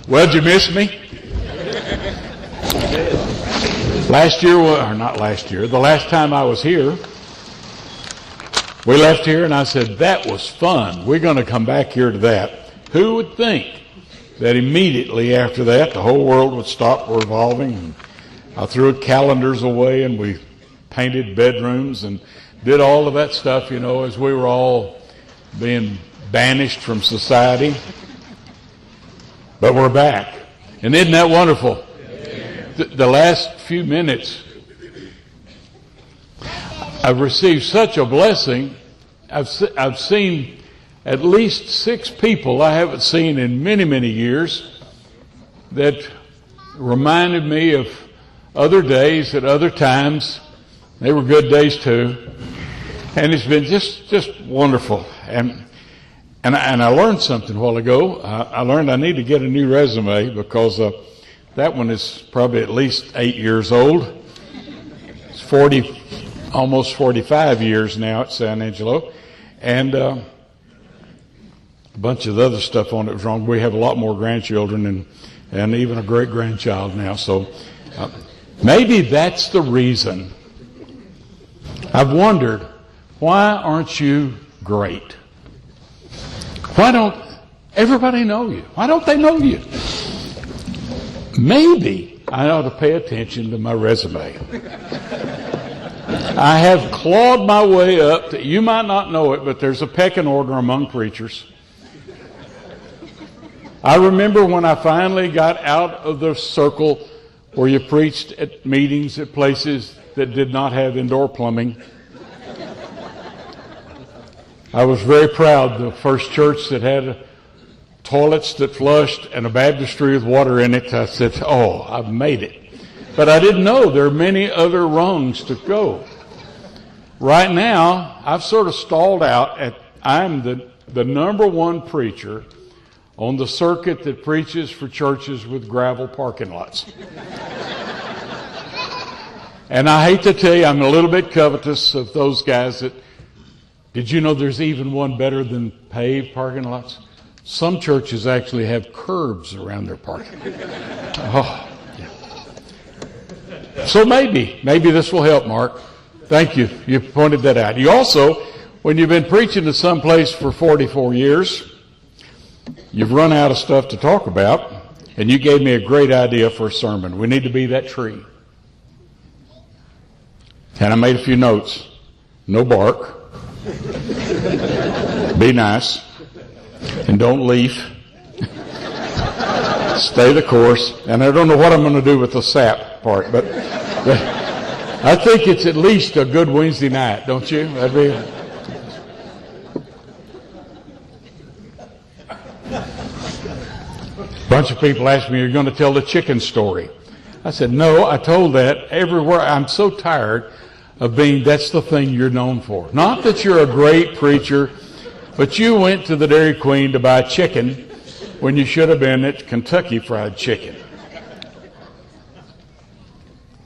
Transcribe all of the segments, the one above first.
Well, did you miss me? The last time I was here, we left here and I said, that was fun. We're going to come back here to that. Who would think that immediately after that, the whole world would stop revolving? And I threw calendars away and we painted bedrooms and did all of that stuff, as we were all being banished from society. But we're back. And isn't that wonderful? The last few minutes, I've received such a blessing. I've seen at least 6 people I haven't seen in many, many years that reminded me of other days at other times. They were good days too. And it's been just wonderful. And I learned something a while ago. I learned I need to get a new resume because that one is probably at least 8 years old. It's almost 45 years now at San Angelo. And a bunch of the other stuff on it was wrong. We have a lot more grandchildren and even a great-grandchild now. So maybe that's the reason. I've wondered, why aren't you great? Why don't everybody know you? Why don't they know you? Maybe I ought to pay attention to my resume. I have clawed my way up to, you might not know it, but there's a pecking order among preachers. I remember when I finally got out of the circle where you preached at meetings at places that did not have indoor plumbing. I was very proud. The first church that had toilets that flushed and a baptistry with water in it, I said, oh, I've made it. But I didn't know there are many other rungs to go. Right now, I've sort of stalled out. I'm the number one preacher on the circuit that preaches for churches with gravel parking lots. And I hate to tell you, I'm a little bit covetous of those guys that, did you know there's even one better than paved parking lots? Some churches actually have curbs around their parking. Oh, yeah. So maybe this will help, Mark. Thank you. You pointed that out. You also, when you've been preaching to some place for 44 years, you've run out of stuff to talk about, and you gave me a great idea for a sermon. We need to be that tree. And I made a few notes. No bark. Be nice. And don't leaf. Stay the course. And I don't know what I'm going to do with the sap part, but I think it's at least a good Wednesday night, don't you? That'd be. A bunch of people asked me, you're going to tell the chicken story. I said, no, I told that everywhere. I'm so tired of being, that's the thing you're known for. Not that you're a great preacher, but you went to the Dairy Queen to buy chicken when you should have been at Kentucky Fried Chicken.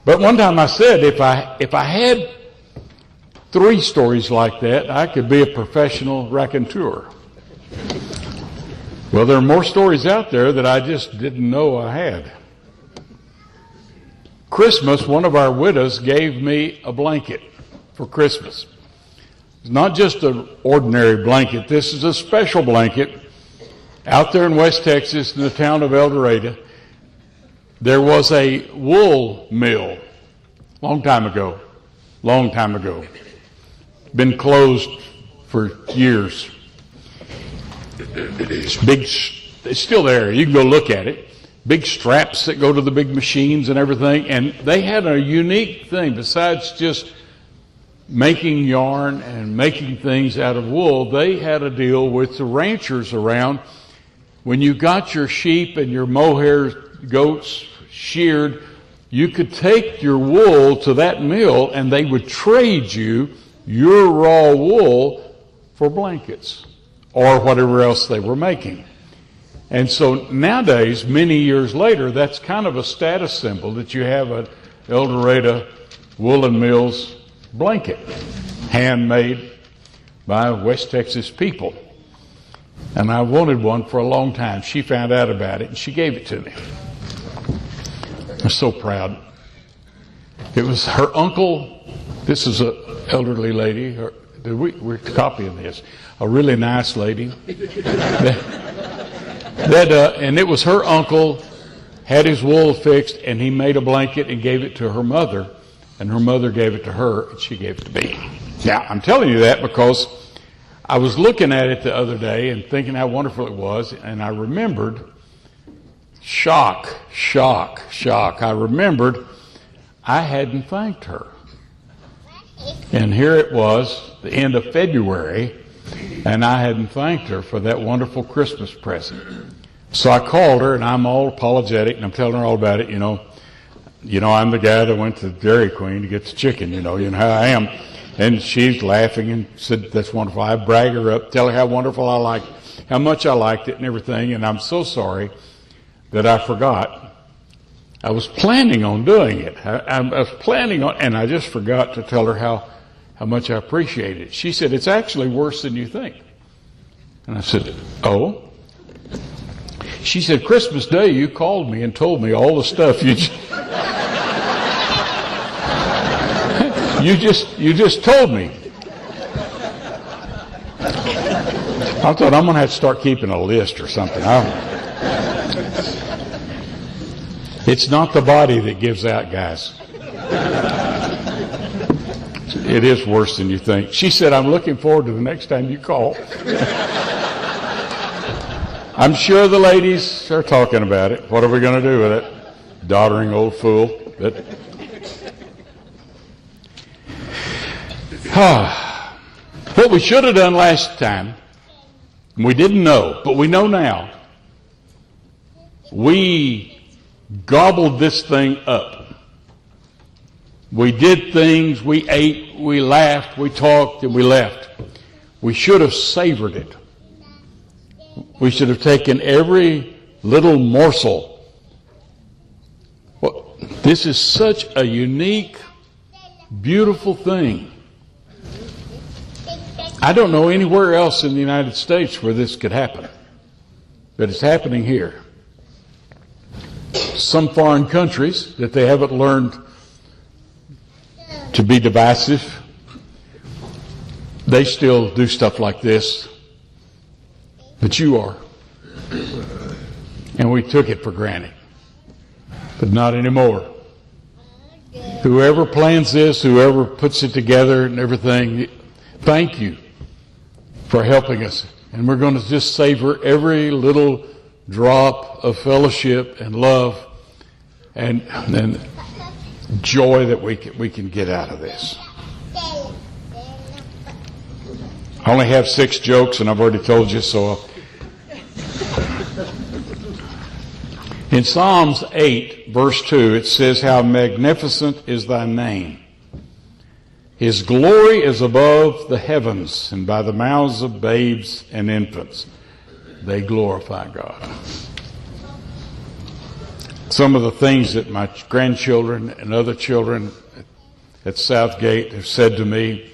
But one time I said, if I had 3 stories like that, I could be a professional raconteur. Well, there are more stories out there that I just didn't know I had. Christmas, one of our widows gave me a blanket for Christmas. It's not just an ordinary blanket. This is a special blanket. Out there in West Texas, in the town of El Dorado, there was a wool mill long time ago. Been closed for years. It's big. It's still there. You can go look at it. Big straps that go to the big machines and everything. And they had a unique thing. Besides just making yarn and making things out of wool, they had a deal with the ranchers around. When you got your sheep and your mohair goats sheared, you could take your wool to that mill and they would trade you your raw wool for blankets or whatever else they were making. And so nowadays, many years later, that's kind of a status symbol that you have an El Dorado Woolen Mills blanket, handmade by West Texas people. And I wanted one for a long time. She found out about it and she gave it to me. I'm so proud. It was her uncle. This is an elderly lady. We're copying this. A really nice lady. And it was her uncle, had his wool fixed, and he made a blanket and gave it to her mother. And her mother gave it to her, and she gave it to me. Now, I'm telling you that because I was looking at it the other day and thinking how wonderful it was, and I remembered, shock. I remembered I hadn't thanked her. And here it was, the end of February, and I hadn't thanked her for that wonderful Christmas present. So I called her, and I'm all apologetic, and I'm telling her all about it. You know, I'm the guy that went to Dairy Queen to get the chicken. You know how I am. And she's laughing and said, "That's wonderful." I brag her up, tell her how wonderful I liked, how much I liked it, and everything. And I'm so sorry that I forgot. I was planning on doing it. I was planning on, and I just forgot to tell her how much I appreciate it. She said, "It's actually worse than you think." And I said, "Oh?" She said, "Christmas Day, you called me and told me all the stuff you just told me." I thought I'm going to have to start keeping a list or something. It's not the body that gives out, guys. It is worse than you think. She said, "I'm looking forward to the next time you call." I'm sure the ladies are talking about it. What are we going to do with it? Doddering old fool. What we should have done last time, we didn't know, but we know now. We gobbled this thing up. We did things, we ate, we laughed, we talked, and we left. We should have savored it. We should have taken every little morsel. Well, this is such a unique, beautiful thing. I don't know anywhere else in the United States where this could happen, but it's happening here. Some foreign countries that they haven't learned to be divisive, they still do stuff like this. But you are. And we took it for granted. But not anymore. Whoever plans this, whoever puts it together and everything, thank you for helping us. And we're going to just savor every little drop of fellowship and love and joy that we can get out of this. I only have 6 jokes, and I've already told you, so. In Psalms 8, verse 2, it says, "How magnificent is thy name. His glory is above the heavens, and by the mouths of babes and infants they glorify God." Some of the things that my grandchildren and other children at Southgate have said to me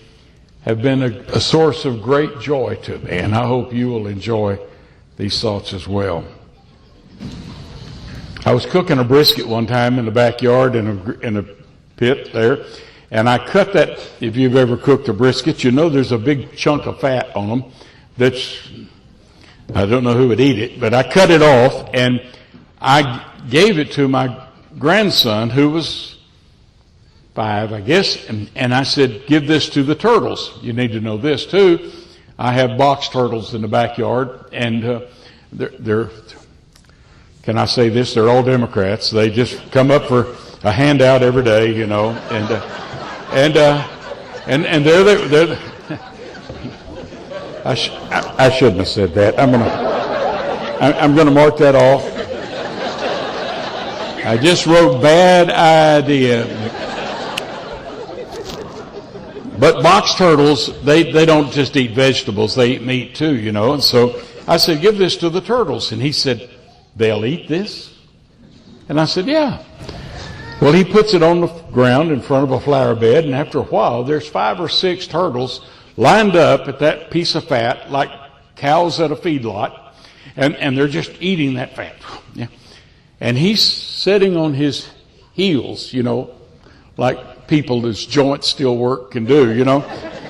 have been a source of great joy to me, and I hope you will enjoy these thoughts as well. I was cooking a brisket one time in the backyard in a pit there, and I cut that. If you've ever cooked a brisket, you know there's a big chunk of fat on them that's, I don't know who would eat it, but I cut it off, and I gave it to my grandson, who was 5, I guess, and I said, "Give this to the turtles. You need to know this too. I have box turtles in the backyard, and they're can I say this? They're all Democrats. They just come up for a handout every day, you know, and they're I shouldn't have said that. I'm gonna mark that off. I just wrote bad idea. But box turtles, they don't just eat vegetables, they eat meat too, you know. And so I said, "Give this to the turtles." And he said, "They'll eat this?" And I said, "Yeah." Well, he puts it on the ground in front of a flower bed, and after a while, there's 5 or 6 turtles lined up at that piece of fat like cows at a feedlot, and they're just eating that fat. Yeah. And he's sitting on his heels, like people whose joints still work can do,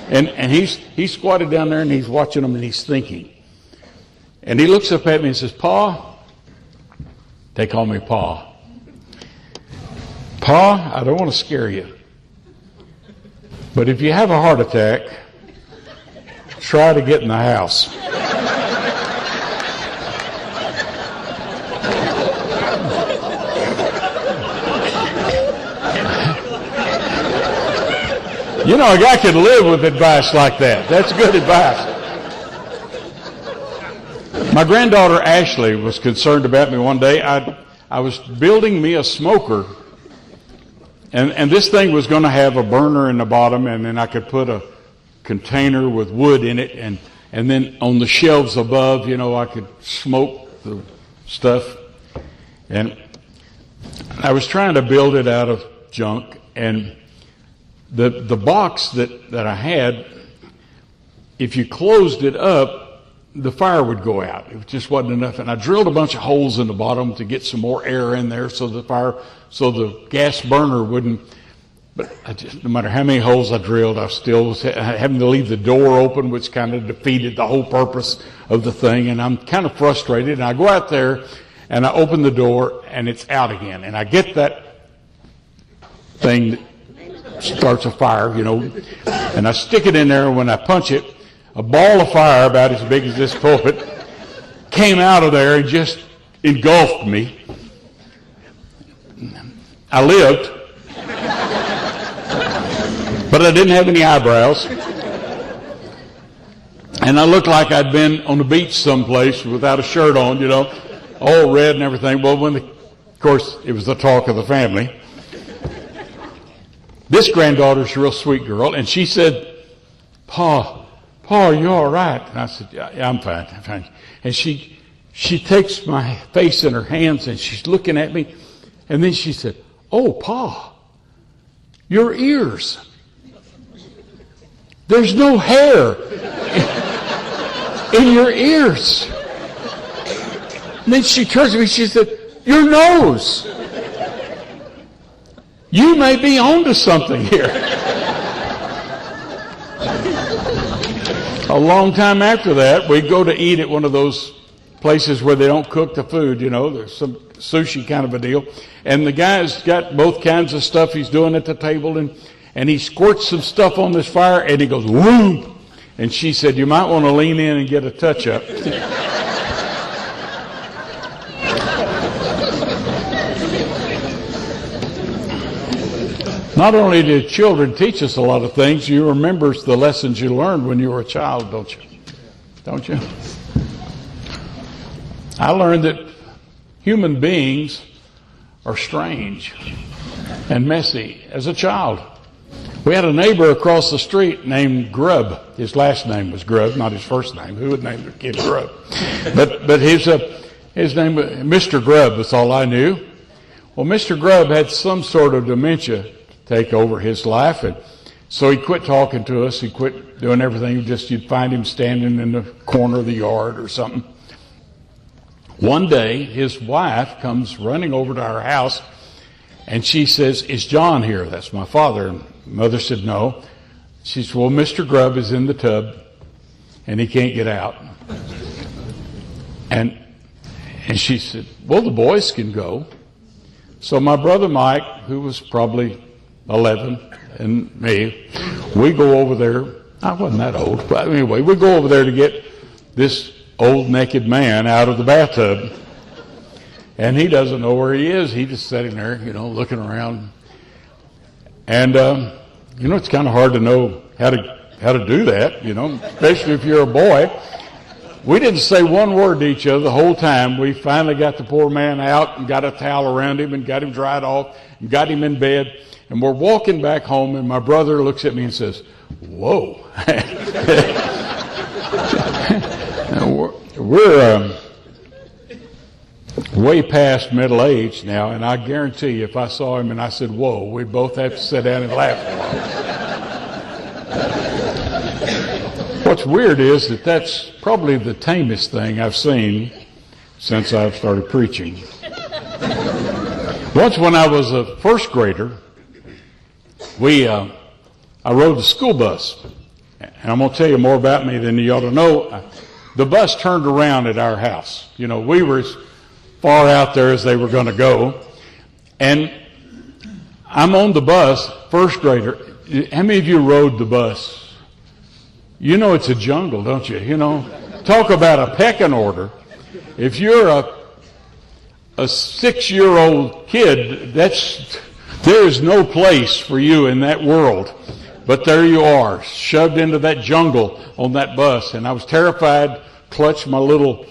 And he's squatted down there and he's watching them and he's thinking. And he looks up at me and says, "Pa," they call me Pa. "Pa, I don't want to scare you, but if you have a heart attack, try to get in the house." A guy can live with advice like that. That's good advice. My granddaughter Ashley was concerned about me one day. I was building me a smoker, and this thing was going to have a burner in the bottom, and then I could put a container with wood in it, and then on the shelves above, I could smoke the stuff. And I was trying to build it out of junk, and the box that I had, if you closed it up, the fire would go out. It just wasn't enough. And I drilled a bunch of holes in the bottom to get some more air in there so the gas burner wouldn't. But no matter how many holes I drilled, I still was having to leave the door open, which kind of defeated the whole purpose of the thing. And I'm kind of frustrated. And I go out there and I open the door and it's out again. And I get that thing that starts a fire, and I stick it in there, and when I punch it, a ball of fire about as big as this pulpit came out of there and just engulfed me. I lived, but I didn't have any eyebrows, and I looked like I'd been on the beach someplace without a shirt on, all red and everything. Well, of course, it was the talk of the family. This granddaughter's a real sweet girl, and she said, Pa, are you all right?" And I said, "Yeah, I'm fine. And she takes my face in her hands, and she's looking at me, and then she said, "Oh, Pa, your ears. There's no hair in your ears." And then she turns to me, she said, "Your nose. You may be onto something here." A long time after that, we'd go to eat at one of those places where they don't cook the food, there's some sushi kind of a deal. And the guy's got both kinds of stuff he's doing at the table, and he squirts some stuff on this fire, and he goes, "Whoop!" And she said, "You might want to lean in and get a touch-up." Not only do children teach us a lot of things, you remember the lessons you learned when you were a child, don't you? Don't you? I learned that human beings are strange and messy as a child. We had a neighbor across the street named Grubb. His last name was Grubb, not his first name. Who would name their kid Grubb? But his name, Mr. Grubb, was all I knew. Well, Mr. Grubb had some sort of dementia take over his life, and so he quit talking to us. He quit doing everything. You'd find him standing in the corner of the yard or something. One day, his wife comes running over to our house, and she says, "Is John here?" That's my father. And Mother said, "No." She said, "Well, Mr. Grubb is in the tub, and he can't get out." And she said, "Well, the boys can go." So my brother Mike, who was probably 11, and me, we go over there. I wasn't that old, but anyway, we go over there to get this old naked man out of the bathtub. And he doesn't know where he is. He's just sitting there, looking around. And, it's kind of hard to know how to do that, especially if you're a boy. We didn't say one word to each other the whole time. We finally got the poor man out and got a towel around him and got him dried off and got him in bed. And we're walking back home, and my brother looks at me and says, "Whoa." We're way past middle age now, and I guarantee you if I saw him and I said, "Whoa," we'd both have to sit down and laugh. what's weird is that that's probably the tamest thing I've seen since I've started preaching. Once when I was a first grader, I rode the school bus. And I'm going to tell you more about me than you ought to know. The bus turned around at our house. You know, we were as far out there as they were going to go. And I'm on the bus, first grader. How many of you rode the bus? You know it's a jungle, don't you? You know, talk about a pecking order. If you're a 6-year-old kid, there is no place for you in that world. But there you are, shoved into that jungle on that bus. And I was terrified, clutched my little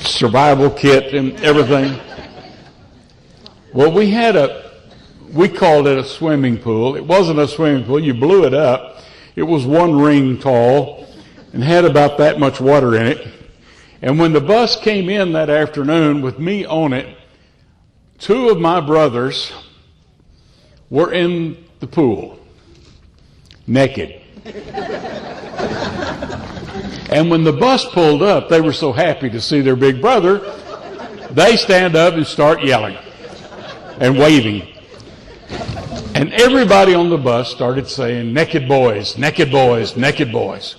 survival kit and everything. Well, we called it a swimming pool. It wasn't a swimming pool. You blew it up. It was 1 ring tall and had about that much water in it. And when the bus came in that afternoon with me on it, 2 of my brothers were in the pool, naked. And when the bus pulled up, they were so happy to see their big brother, they stand up and start yelling and waving. And everybody on the bus started saying, "Naked boys, naked boys, naked boys."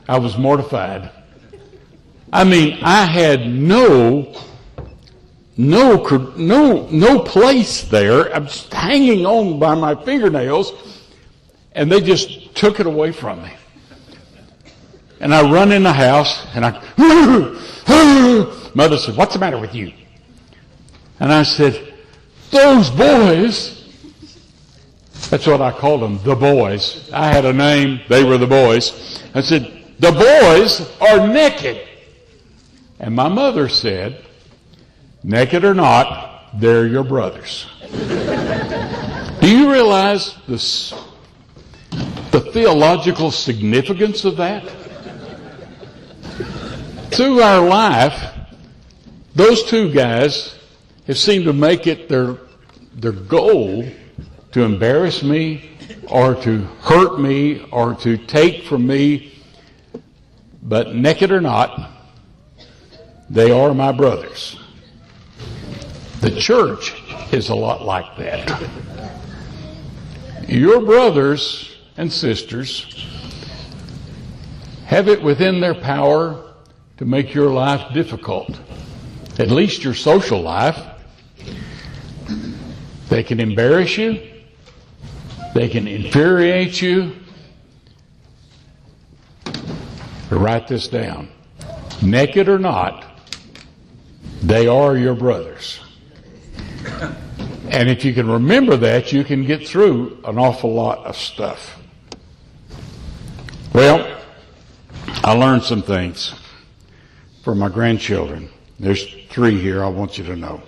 I was mortified. I mean, I had no place there. I'm just hanging on by my fingernails, and they just took it away from me. And I run in the house, and Mother said, "What's the matter with you?" And I said, "Those boys," that's what I called them, the boys. I had a name, they were the boys. I said, "The boys are naked." And my mother said, "Naked or not, they're your brothers." Do you realize the theological significance of that? Through our life, those 2 guys have seemed to make it their goal to embarrass me or to hurt me or to take from me. But naked or not, they are my brothers. The church is a lot like that. Your brothers and sisters have it within their power to make your life difficult, at least your social life. They can embarrass you. They can infuriate you. But write this down. Naked or not, they are your brothers. And if you can remember that, you can get through an awful lot of stuff. Well, I learned some things for my grandchildren. There's 3 here I want you to know.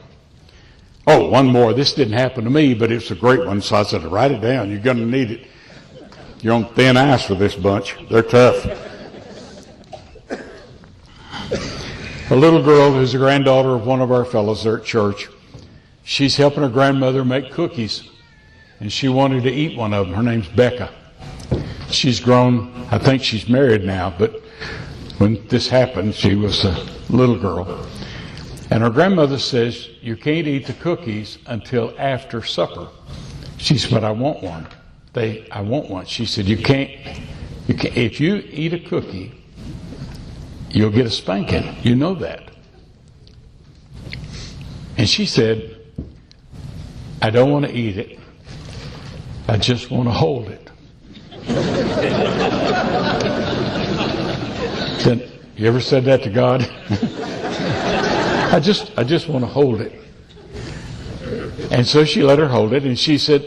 Oh, one more. This didn't happen to me, but it's a great one, so I said, write it down. You're going to need it. You're on thin ice for this bunch. They're tough. A little girl who's a granddaughter of one of our fellows there at church, she's helping her grandmother make cookies, and she wanted to eat one of them. Her name's Becca. She's grown. I think she's married now, but when this happened, she was a little girl. And her grandmother says, "You can't eat the cookies until after supper." She said, "But I want one." I want one. She said, you can't. If you eat a cookie, you'll get a spanking. You know that. And she said, "I don't want to eat it. I just want to hold it." You ever said that to God? I just want to hold it. And so she let her hold it, and she said,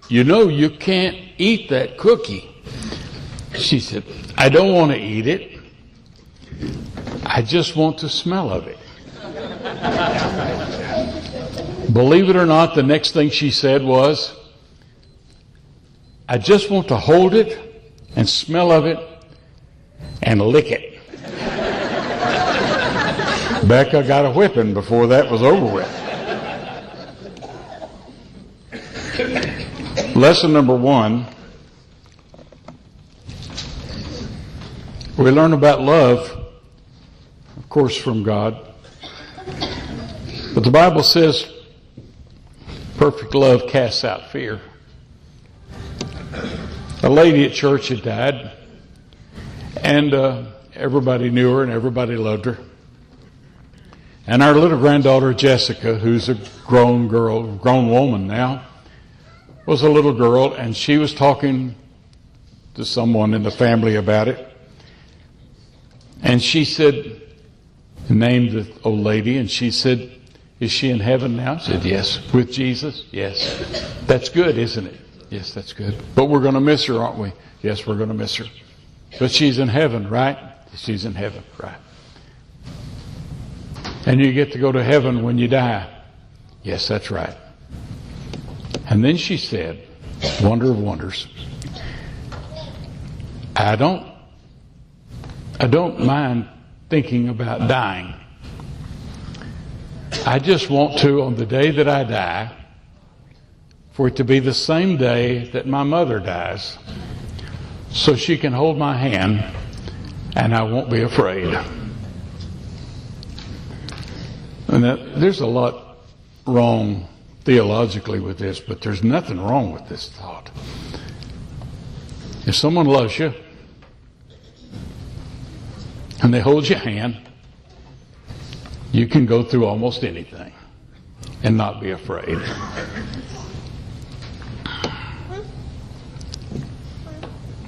"You know you can't eat that cookie." She said, "I don't want to eat it. I just want the smell of it." Believe it or not, the next thing she said was, "I just want to hold it and smell of it and lick it." Becca got a whipping before that was over with. Lesson number 1, we learn about love, of course, from God. But the Bible says perfect love casts out fear. A lady at church had died, and everybody knew her and everybody loved her. And our little granddaughter Jessica, who's a grown woman now, was a little girl, and she was talking to someone in the family about it. And she said, named the old lady, and she said, "Is she in heaven now?" I said, "Yes." "With Jesus?" "Yes." "That's good, isn't it?" "Yes, that's good." "But we're going to miss her, aren't we?" "Yes, we're going to miss her." "But she's in heaven, right?" "She's in heaven, right." "And you get to go to heaven when you die?" "Yes, that's right." And then she said, wonder of wonders, I don't mind thinking about dying. I just want to, on the day that I die, for it to be the same day that my mother dies, so she can hold my hand and I won't be afraid. And there's a lot wrong theologically with this, but there's nothing wrong with this thought. If someone loves you and they hold your hand, you can go through almost anything and not be afraid.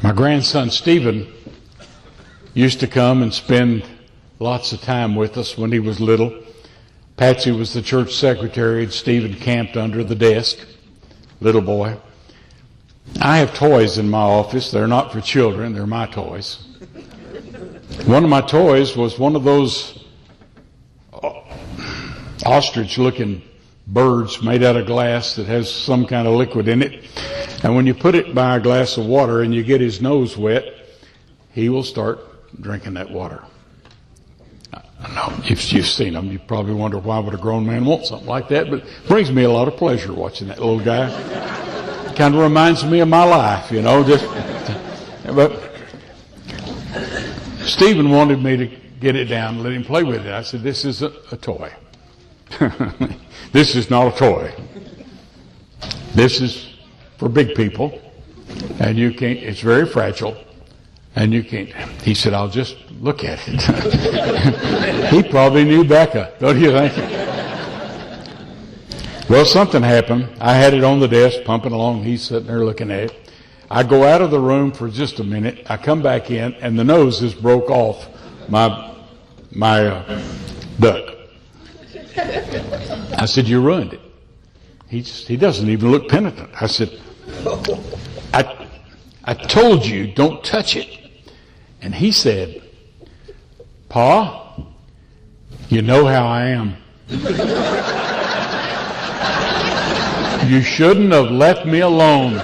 My grandson Stephen used to come and spend lots of time with us when he was little. Patsy was the church secretary and Stephen camped under the desk, little boy. I have toys in my office. They're not for children. They're my toys. One of my toys was one of those ostrich-looking birds made out of glass that has some kind of liquid in it. And when you put it by a glass of water and you get his nose wet, he will start drinking that water. No, if you've seen them, you probably wonder why would a grown man want something like that, but it brings me a lot of pleasure watching that little guy. Kind of reminds me of my life, you know. But Stephen wanted me to get it down and let him play with it. I said, "This is a toy. This is not a toy. This is for big people, and you can't, it's very fragile, and you can't." He said, "I'll just look at it." He probably knew Becca, don't you think? Well, something happened. I had it on the desk, pumping along. He's sitting there looking at it. I go out of the room for just a minute. I come back in, and the nose is broke off my duck. I said, "You ruined it." He doesn't even look penitent. I said, I told you, don't touch it. And he said, "Pa, you know how I am. You shouldn't have left me alone."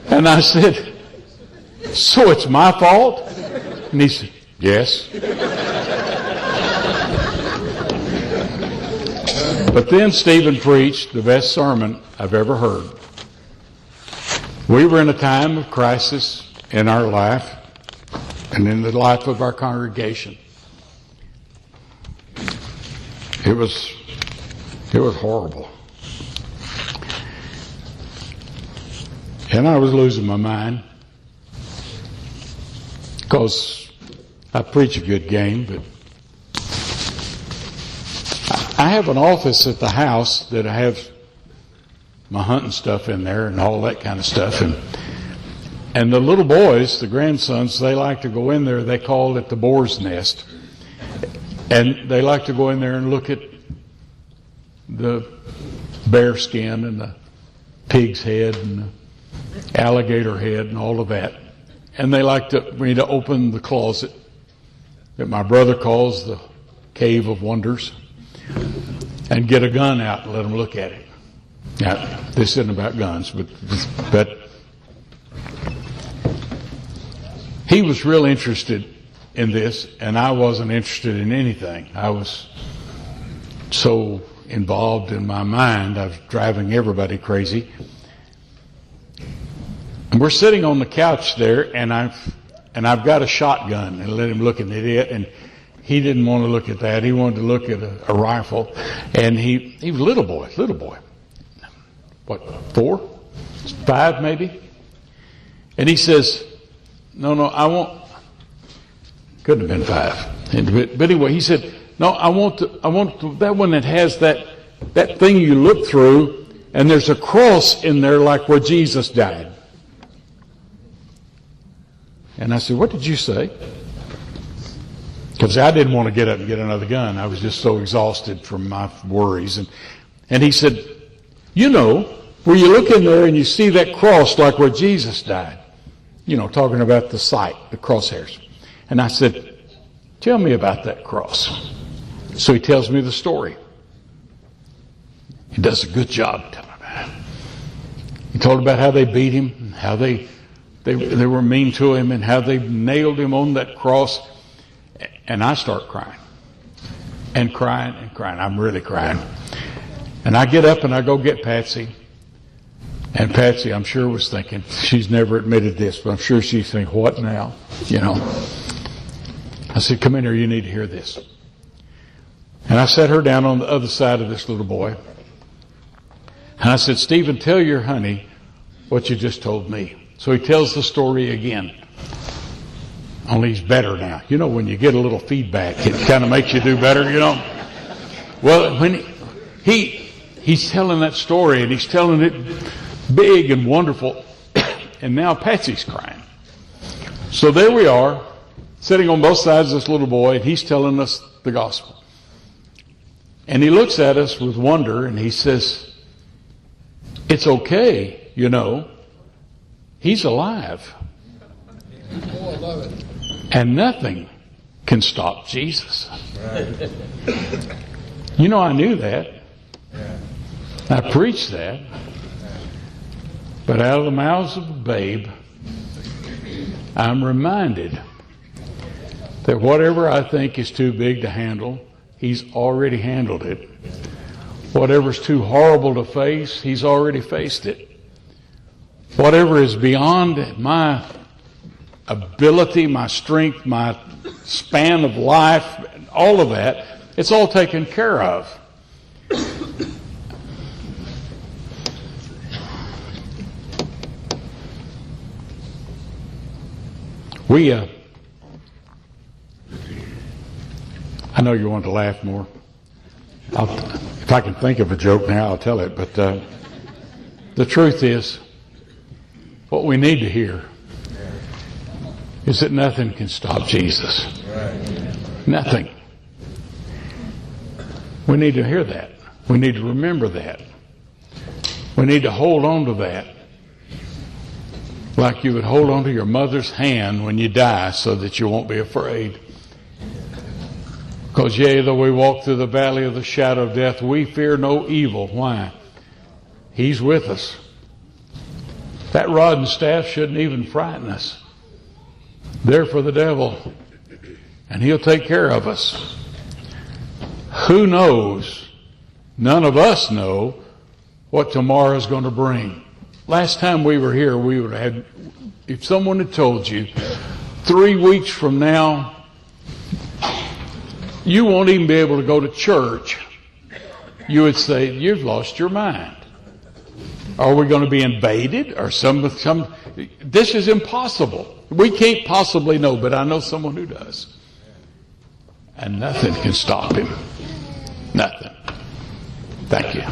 And I said, "So it's my fault?" And he said, "Yes." But then Stephen preached the best sermon I've ever heard. We were in a time of crisis in our life and in the life of our congregation. It was horrible. And I was losing my mind because I preach a good game, but I have an office at the house that I have my hunting stuff in there and all that kind of stuff. And the little boys, the grandsons, they like to go in there. They call it the boar's nest. And they like to go in there and look at the bear skin and the pig's head and the alligator head and all of that. And they like me to open the closet that my brother calls the Cave of Wonders and get a gun out and let them look at it. Now, this isn't about guns, but he was real interested in this, and I wasn't interested in anything. I was so involved in my mind. I was driving everybody crazy. And we're sitting on the couch there, and I've got a shotgun, and let him look at it, and he didn't want to look at that. He wanted to look at a rifle, and he was a little boy. What, 4? 5 maybe? And he says, no, I won't. Couldn't have been 5. But anyway, he said, no, I want that one that has that thing you look through, and there's a cross in there like where Jesus died. And I said, what did you say? Because I didn't want to get up and get another gun. I was just so exhausted from my worries. And he said, you know, where you look in there and you see that cross like where Jesus died. You know, talking about the sight, the crosshairs. And I said, tell me about that cross. So he tells me the story. He does a good job telling about it. He told about how they beat him, how they were mean to him, and how they nailed him on that cross. And I start crying. And crying and crying. I'm really crying. And I get up and I go get Patsy. And Patsy, I'm sure, was thinking, she's never admitted this, but I'm sure she's thinking, what now? You know. I said, come in here, you need to hear this. And I sat her down on the other side of this little boy. And I said, Stephen, tell your honey what you just told me. So he tells the story again. Only he's better now. You know, when you get a little feedback, it kind of makes you do better, you know. Well, when he's telling that story, and he's telling it big and wonderful, and now Patsy's crying. So there we are, sitting on both sides of this little boy, and he's telling us the gospel. And he looks at us with wonder, and he says, it's okay, you know. He's alive. Oh, I love it. And nothing can stop Jesus. You know, I knew that. I preached that. But out of the mouths of a babe, I'm reminded that whatever I think is too big to handle, he's already handled it. Whatever's too horrible to face, he's already faced it. Whatever is beyond my ability, my strength, my span of life, all of that, it's all taken care of. I know you want to laugh more. If I can think of a joke now, I'll tell it. But the truth is, what we need to hear is that nothing can stop Jesus. Nothing. We need to hear that. We need to remember that. We need to hold on to that. Like you would hold on to your mother's hand when you die so that you won't be afraid. Because yea, though we walk through the valley of the shadow of death, we fear no evil. Why? He's with us. That rod and staff shouldn't even frighten us. They're for the devil. And he'll take care of us. Who knows? None of us know what tomorrow's going to bring. Last time we were here, we would have had, if someone had told you 3 weeks from now, you won't even be able to go to church, you would say, you've lost your mind. Are we going to be invaded? Or some? This is impossible. We can't possibly know, but I know someone who does. And nothing can stop him. Nothing. Thank you.